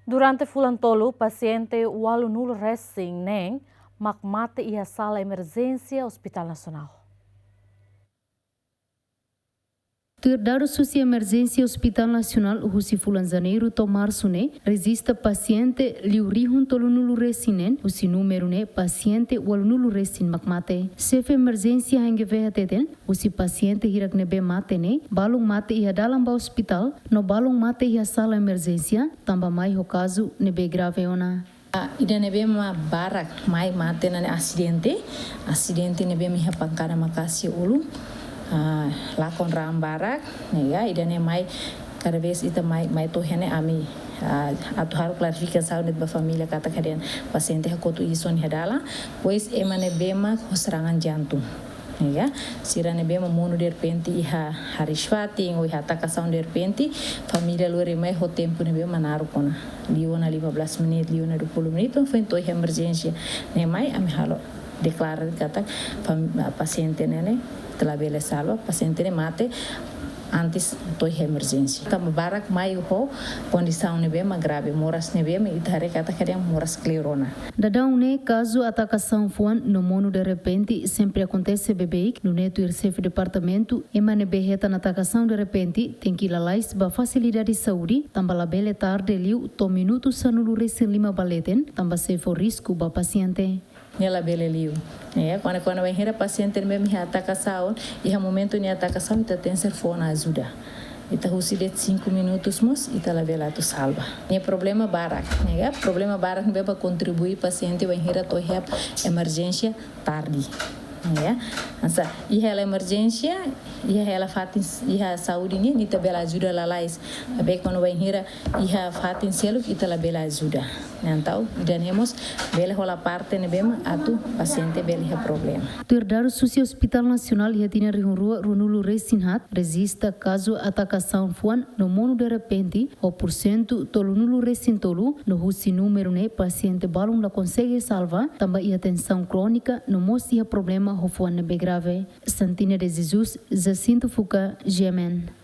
Durante fulan tolu, paciente walunul resing neng makmate ia sala emergência Hospital Nacional. Dados Social Emergência Hospital Nacional, Husi Fulan Janeiro, tomar sune, resista paciente liurihun tolunulu resinen, Husi número ne, paciente walunulu resin makmate. Sefe emergência henge vehateten, Husi paciente hirak nebe mate ne, balung mate ia dalam ba hospital, no balung mate ia sala emergência, tamba mai ho caso nebe grave ona. Ida nebe ma barak mai mate na acidente nebe mi pankana makasi ulu. Lakon ram barak ya ida ne mai cada vez ita mai to hene ami atu haru clarificação de família kata kadian paciente hakotu ison hadala pois emane bema serangan jantung ya sirane bema mono de repente iha harishwati ou iha takação de repente família lore mai ho tempo ne bema naru kona liona 15 menit liona 20 menit foi to emergência ne mai ami halo declara kata paciente ne telah bela salva, paciente ne mate antes da emergência. Tamo barak mai ho condição ne bem grave, moras ne bem e tare kata kadiam moras clerona. Dadão ne caso atacação fuan no mono de repente sempre acontece bebeik no neto ircef departamento e mane beheta na atacação de repente tem que ir lá ba facilidade de saúde tamba bele tarde liu to minutos sanulu recém lima baleten tamba se for risco ba paciente. Nela beleliu, quando vai hera paciente mesmo já atacação e no momento de atacação ita tem telefone ajuda, ita husi de 5 minutos mos ita la bela tu salva. Ne problema barak, problema barak não vai contribuir paciente vai hera to help emergência tarde. Asa ela emergência ela fatin iha saúde ni tabela ajuda la lais abe quando vai hira iha fatin selo ita la bela ajuda então danemos bela rola parte ne bema atu paciente bela ha problema Dados Social Hospital Nacional ia tina rua runulu resinhat resista caso atacação fuan no mono de repente o porcento tolunulu resintolu no husi número ne paciente balum la consegue salva tamba ia tensão crônica no mos ia problema Hofuan grave. Santina de Jesus, Jacinto Fuca, Gemen.